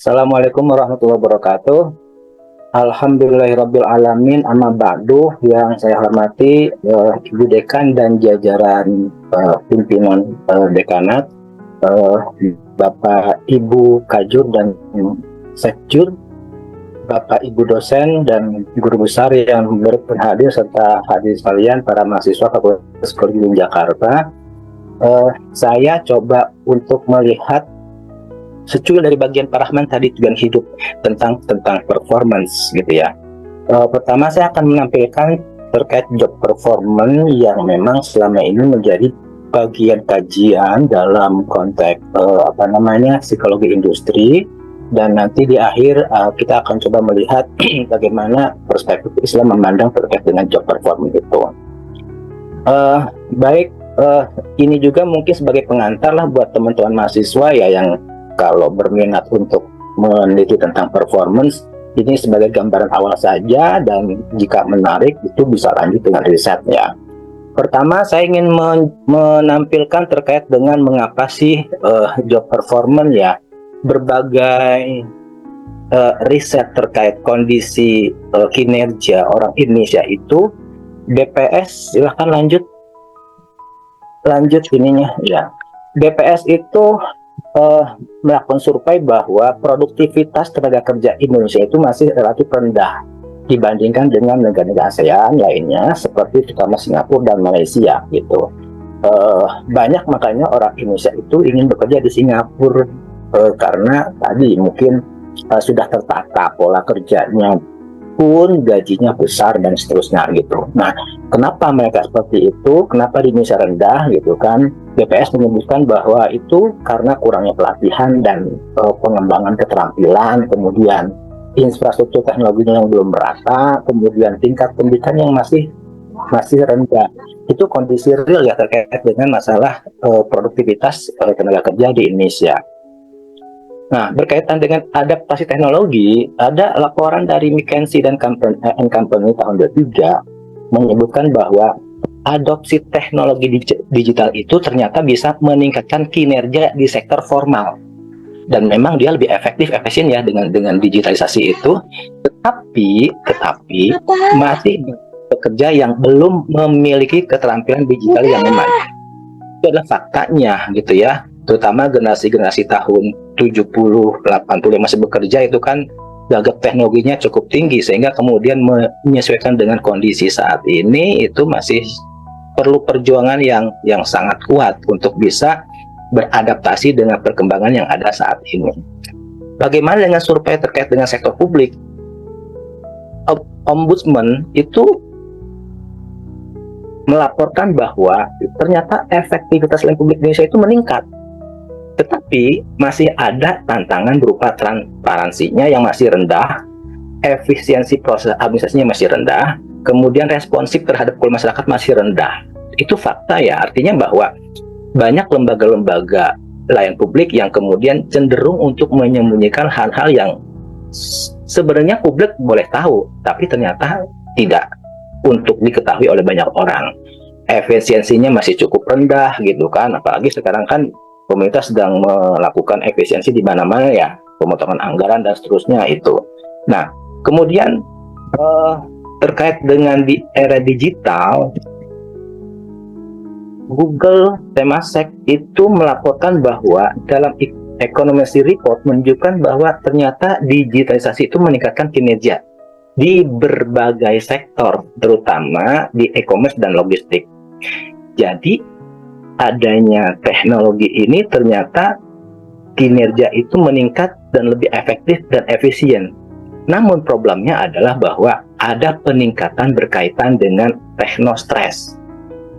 Assalamualaikum warahmatullahi wabarakatuh. Alhamdulillahirabbil alamin, amma ba'du. Yang saya hormati Ibu Dekan dan jajaran pimpinan dekanat, Bapak Ibu Kajur dan Sekjur, Bapak Ibu dosen dan guru besar yang berhadir serta hadir sekalian para mahasiswa Fakultas Psikologi Jakarta. Saya coba untuk melihat secuil dari bagian Pak Rahman tadi, tujuan hidup, tentang performance gitu ya. Pertama saya akan menampilkan terkait job performance yang memang selama ini menjadi bagian kajian dalam konteks psikologi industri, dan nanti di akhir kita akan coba melihat bagaimana perspektif Islam memandang terkait dengan job performance itu. Ini juga mungkin sebagai pengantar lah buat teman-teman mahasiswa ya, yang kalau berminat untuk meneliti tentang performance, ini sebagai gambaran awal saja, dan jika menarik itu bisa lanjut dengan risetnya. Pertama saya ingin menampilkan terkait dengan mengapa sih job performance ya. Berbagai riset terkait kondisi kinerja orang Indonesia itu, BPS silahkan lanjut ininya ya. BPS itu melakukan survei bahwa produktivitas tenaga kerja Indonesia itu masih relatif rendah dibandingkan dengan negara-negara ASEAN lainnya seperti terutama Singapura dan Malaysia gitu. Banyak makanya orang Indonesia itu ingin bekerja di Singapura karena tadi mungkin sudah tertata pola kerjanya, pun gajinya besar dan seterusnya gitu. Nah, kenapa mereka seperti itu? Kenapa di Indonesia rendah gitu kan? BPS menyebutkan bahwa itu karena kurangnya pelatihan dan pengembangan keterampilan, kemudian infrastruktur teknologinya yang belum merata, kemudian tingkat pendidikan yang masih rendah. Itu kondisi real ya terkait dengan masalah produktivitas tenaga kerja di Indonesia. Nah, berkaitan dengan adaptasi teknologi, ada laporan dari McKinsey dan Company tahun 2003 menyebutkan bahwa adopsi teknologi digital itu ternyata bisa meningkatkan kinerja di sektor formal, dan memang dia lebih efisien ya dengan digitalisasi itu. Tetapi masih pekerja yang belum memiliki keterampilan digital yang memadai. Itu adalah faktanya gitu ya. Terutama generasi tahun 70, 80 yang masih bekerja itu kan gagap teknologinya cukup tinggi, sehingga kemudian menyesuaikan dengan kondisi saat ini itu masih perlu perjuangan yang sangat kuat untuk bisa beradaptasi dengan perkembangan yang ada saat ini. Bagaimana dengan survei terkait dengan sektor publik? Ombudsman itu melaporkan bahwa ternyata efektivitas pelayanan publik Indonesia itu meningkat, tetapi masih ada tantangan berupa transparansinya yang masih rendah, efisiensi proses administrasinya masih rendah, kemudian responsif terhadap masyarakat masih rendah. Itu fakta ya, artinya bahwa banyak lembaga-lembaga layanan publik yang kemudian cenderung untuk menyembunyikan hal-hal yang sebenarnya publik boleh tahu, tapi ternyata tidak untuk diketahui oleh banyak orang. Efisiensinya masih cukup rendah gitu kan, apalagi sekarang kan pemerintah sedang melakukan efisiensi di mana-mana ya, pemotongan anggaran dan seterusnya itu. Nah, kemudian terkait dengan di era digital, Google Temasek itu melaporkan bahwa dalam Economist Report menunjukkan bahwa ternyata digitalisasi itu meningkatkan kinerja di berbagai sektor, terutama di e-commerce dan logistik. Jadi adanya teknologi ini ternyata kinerja itu meningkat dan lebih efektif dan efisien. Namun problemnya adalah bahwa ada peningkatan berkaitan dengan technostres.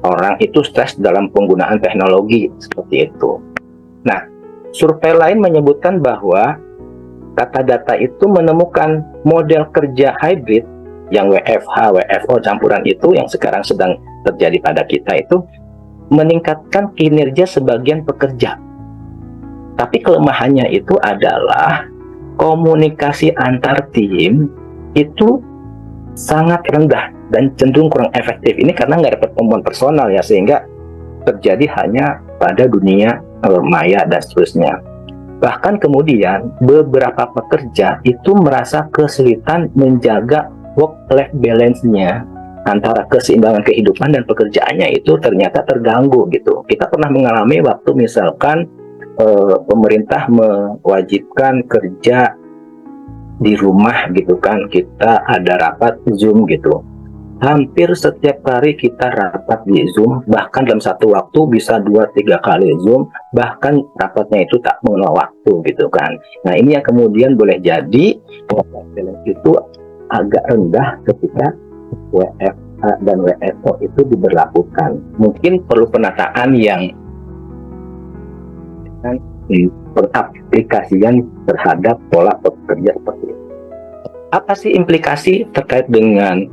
Orang itu stres dalam penggunaan teknologi seperti itu. Nah, survei lain menyebutkan bahwa data itu menemukan model kerja hybrid yang WFH, WFO campuran itu yang sekarang sedang terjadi pada kita itu meningkatkan kinerja sebagian pekerja. Tapi kelemahannya itu adalah komunikasi antar tim itu sangat rendah dan cenderung kurang efektif. Ini karena nggak ada pertemuan personal ya, sehingga terjadi hanya pada dunia maya dan seterusnya. Bahkan kemudian beberapa pekerja itu merasa kesulitan menjaga work-life balance-nya, antara keseimbangan kehidupan dan pekerjaannya itu ternyata terganggu gitu. Kita pernah mengalami waktu misalkan pemerintah mewajibkan kerja di rumah gitu kan, kita ada rapat Zoom gitu. Hampir setiap hari kita rapat di Zoom, bahkan dalam satu waktu bisa 2-3 kali Zoom, bahkan rapatnya itu tak mengenal waktu gitu kan. Nah ini yang kemudian boleh jadi balance itu agak rendah ketika WFA dan WFO itu diberlakukan. Mungkin perlu penataan yang pengaplikasian terhadap pola pekerja seperti itu. Apa sih implikasi terkait dengan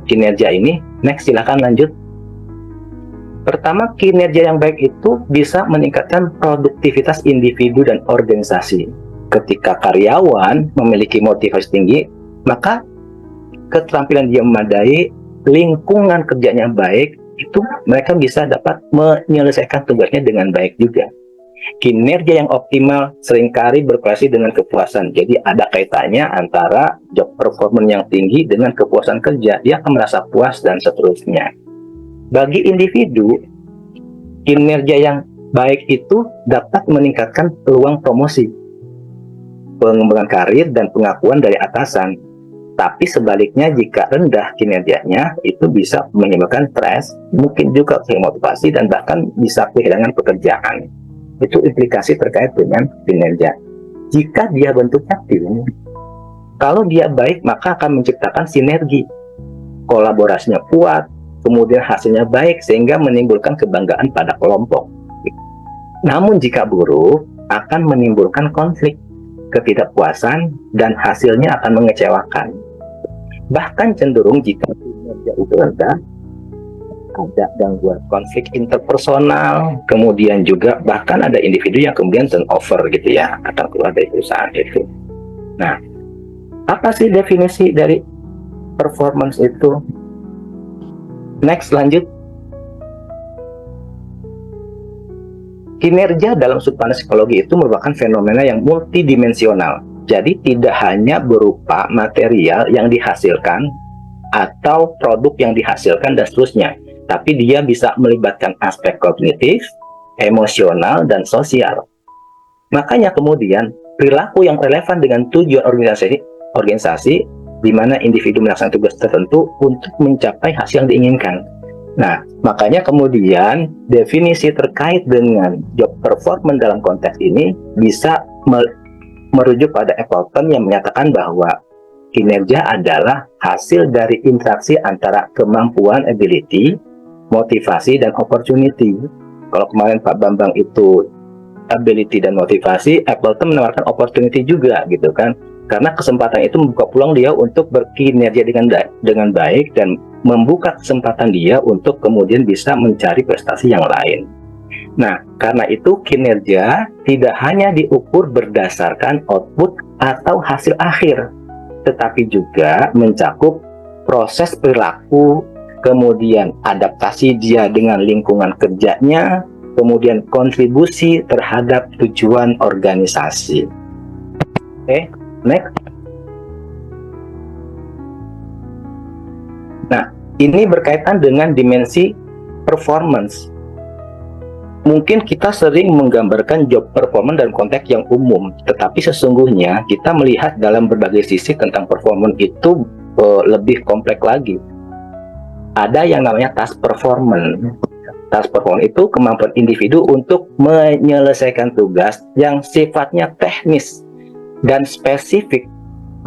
kinerja ini? Next, silakan lanjut. Pertama, kinerja yang baik itu bisa meningkatkan produktivitas individu dan organisasi. Ketika karyawan memiliki motivasi tinggi, maka keterampilan dia memadai, lingkungan kerjanya baik, itu mereka bisa dapat menyelesaikan tugasnya dengan baik juga. Kinerja yang optimal seringkali berkorelasi dengan kepuasan. Jadi ada kaitannya antara job performance yang tinggi dengan kepuasan kerja. Dia akan merasa puas dan seterusnya. Bagi individu, kinerja yang baik itu dapat meningkatkan peluang promosi, pengembangan karir, dan pengakuan dari atasan. Tapi sebaliknya, jika rendah kinerjanya, itu bisa menyebabkan stres, mungkin juga kehilangan motivasi, dan bahkan bisa kehilangan pekerjaan. Itu implikasi terkait dengan kinerja. Jika dia bentuknya tim, kalau dia baik maka akan menciptakan sinergi, kolaborasinya kuat, kemudian hasilnya baik sehingga menimbulkan kebanggaan pada kelompok. Namun jika buruk, akan menimbulkan konflik, ketidakpuasan, dan hasilnya akan mengecewakan. Bahkan cenderung jika kinerja itu rendah, ada gangguan konflik interpersonal, kemudian juga bahkan ada individu yang kemudian turnover gitu ya, akan keluar dari perusahaan itu. Nah, apa sih definisi dari performance itu? Next, lanjut. Kinerja dalam sudut pandang psikologi itu merupakan fenomena yang multidimensional. Jadi tidak hanya berupa material yang dihasilkan atau produk yang dihasilkan dan seterusnya, tapi dia bisa melibatkan aspek kognitif, emosional, dan sosial. Makanya kemudian perilaku yang relevan dengan tujuan organisasi di mana individu melaksanakan tugas tertentu untuk mencapai hasil yang diinginkan. Nah, makanya kemudian definisi terkait dengan job performance dalam konteks ini bisa merujuk pada Appleton yang menyatakan bahwa kinerja adalah hasil dari interaksi antara kemampuan, ability, motivasi, dan opportunity. Kalau kemarin Pak Bambang itu ability dan motivasi, Appleton menawarkan opportunity juga gitu kan. Karena kesempatan itu membuka peluang dia untuk berkinerja dengan baik dan membuka kesempatan dia untuk kemudian bisa mencari prestasi yang lain. Nah, karena itu kinerja tidak hanya diukur berdasarkan output atau hasil akhir, tetapi juga mencakup proses perilaku, kemudian adaptasi dia dengan lingkungan kerjanya, kemudian kontribusi terhadap tujuan organisasi. Oke, next. Nah, ini berkaitan dengan dimensi performance. Mungkin kita sering menggambarkan job performance dalam konteks yang umum, tetapi sesungguhnya kita melihat dalam berbagai sisi tentang performance itu lebih kompleks lagi. Ada yang namanya task performance. Task performance itu kemampuan individu untuk menyelesaikan tugas yang sifatnya teknis dan spesifik,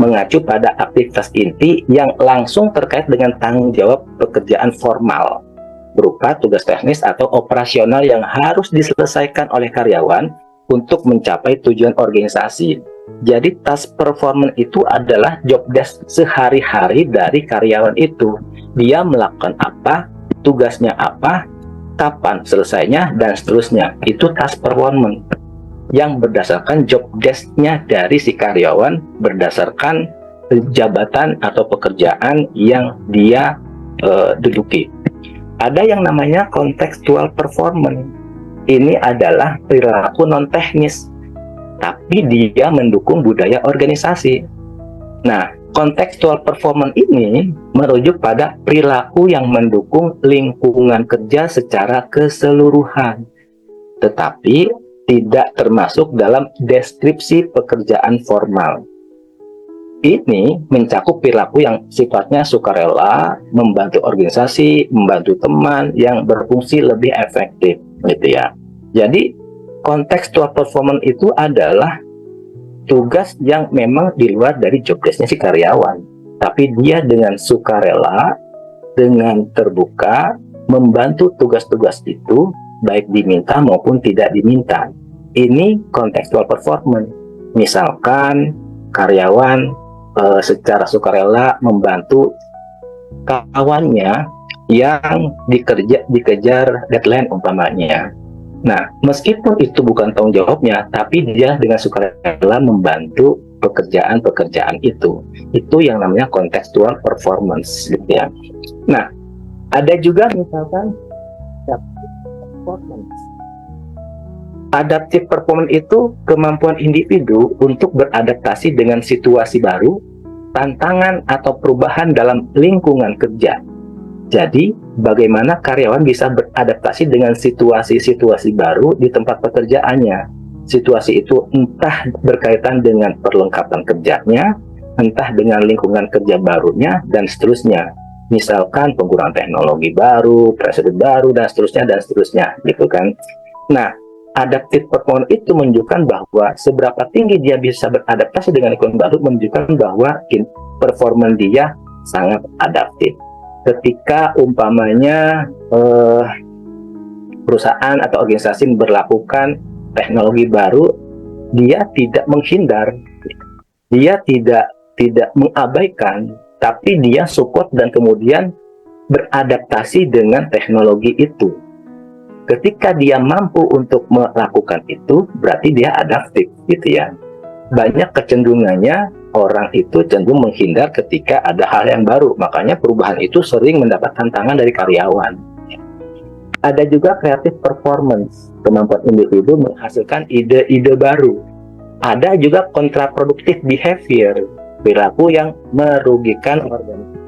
mengacu pada aktivitas inti yang langsung terkait dengan tanggung jawab pekerjaan formal, berupa tugas teknis atau operasional yang harus diselesaikan oleh karyawan untuk mencapai tujuan organisasi. Jadi task performance itu adalah job desk sehari-hari dari karyawan itu. Dia melakukan apa, tugasnya apa, kapan selesainya, dan seterusnya. Itu task performance yang berdasarkan job desk-nya dari si karyawan, berdasarkan jabatan atau pekerjaan yang dia duduki. Ada yang namanya contextual performance. Ini adalah perilaku non-teknis tapi dia mendukung budaya organisasi. Nah, contextual performance ini merujuk pada perilaku yang mendukung lingkungan kerja secara keseluruhan, tetapi tidak termasuk dalam deskripsi pekerjaan formal. Ini mencakup perilaku yang sifatnya sukarela, membantu organisasi, membantu teman yang berfungsi lebih efektif, gitu ya. Jadi, contextual performance itu adalah tugas yang memang di luar dari job desk-nya si karyawan, tapi dia dengan sukarela, dengan terbuka, membantu tugas-tugas itu, baik diminta maupun tidak diminta. Ini contextual performance. Misalkan karyawan secara sukarela membantu kawannya yang dikejar deadline umpamanya. Nah, meskipun itu bukan tanggung jawabnya, tapi dia dengan sukarela membantu pekerjaan-pekerjaan itu. Itu yang namanya contextual performance, gitu ya. Nah, ada juga misalkan performance. Adaptive performance itu kemampuan individu untuk beradaptasi dengan situasi baru, tantangan atau perubahan dalam lingkungan kerja. Jadi, bagaimana karyawan bisa beradaptasi dengan situasi-situasi baru di tempat pekerjaannya. Situasi itu entah berkaitan dengan perlengkapan kerjanya, entah dengan lingkungan kerja barunya, dan seterusnya. Misalkan penggunaan teknologi baru, prosedur baru, dan seterusnya, gitu kan. Nah, adaptive performance itu menunjukkan bahwa seberapa tinggi dia bisa beradaptasi dengan lingkungan baru, menunjukkan bahwa performance dia sangat adaptif. Ketika umpamanya perusahaan atau organisasi memberlakukan teknologi baru, dia tidak menghindar, dia tidak mengabaikan, tapi dia support dan kemudian beradaptasi dengan teknologi itu. Ketika dia mampu untuk melakukan itu, berarti dia adaptif, gitu ya. Banyak kecenderungannya orang itu cenderung menghindar ketika ada hal yang baru. Makanya perubahan itu sering mendapat tantangan dari karyawan. Ada juga creative performance, kemampuan individu menghasilkan ide-ide baru. Ada juga kontraproduktif behavior, perilaku yang merugikan organisasi.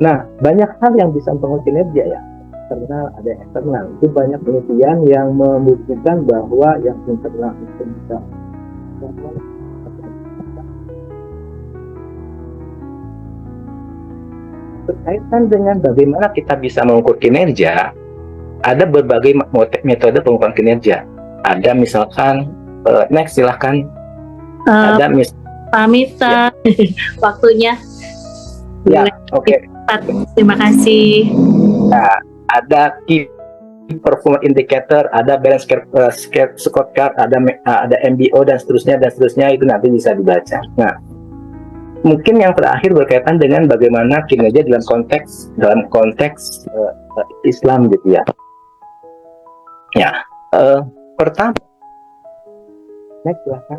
Nah, banyak hal yang bisa mempengaruhi kinerja ya. Internal, ada eksternal. Itu banyak penelitian yang membuktikan bahwa yang internal itu bisa berkaitan dengan bagaimana kita bisa mengukur kinerja. Ada berbagai metode pengukuran kinerja. Ada misalkan next silahkan. Ada Pak Miftah, waktunya. Ya, oke. Terima kasih. Nah, ada key performance indicator, ada balance scorecard, ada MBO dan seterusnya itu nanti bisa dibaca. Nah, mungkin yang terakhir berkaitan dengan bagaimana kinerja dalam konteks Islam, gitu ya. Ya, pertama, next silahkan.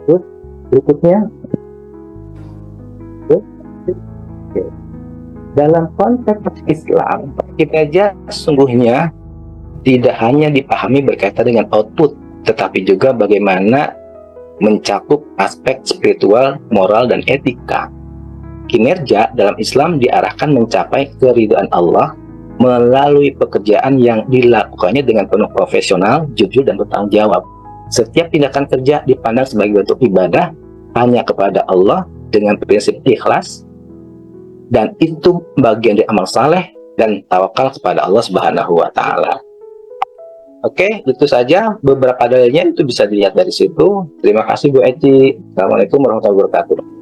Terus berikutnya. Oke. Dalam konteks Islam, kinerja sesungguhnya tidak hanya dipahami berkaitan dengan output, tetapi juga bagaimana mencakup aspek spiritual, moral, dan etika. Kinerja dalam Islam diarahkan mencapai keridhaan Allah melalui pekerjaan yang dilakukannya dengan penuh profesional, jujur, dan bertanggung jawab. Setiap tindakan kerja dipandang sebagai bentuk ibadah hanya kepada Allah dengan prinsip ikhlas, dan itu bagian dari amal saleh dan tawakal kepada Allah Subhanahu wa Ta'ala. Oke, itu saja beberapa dalilnya, itu bisa dilihat dari situ. Terima kasih Bu Eci. Assalamualaikum warahmatullahi wabarakatuh.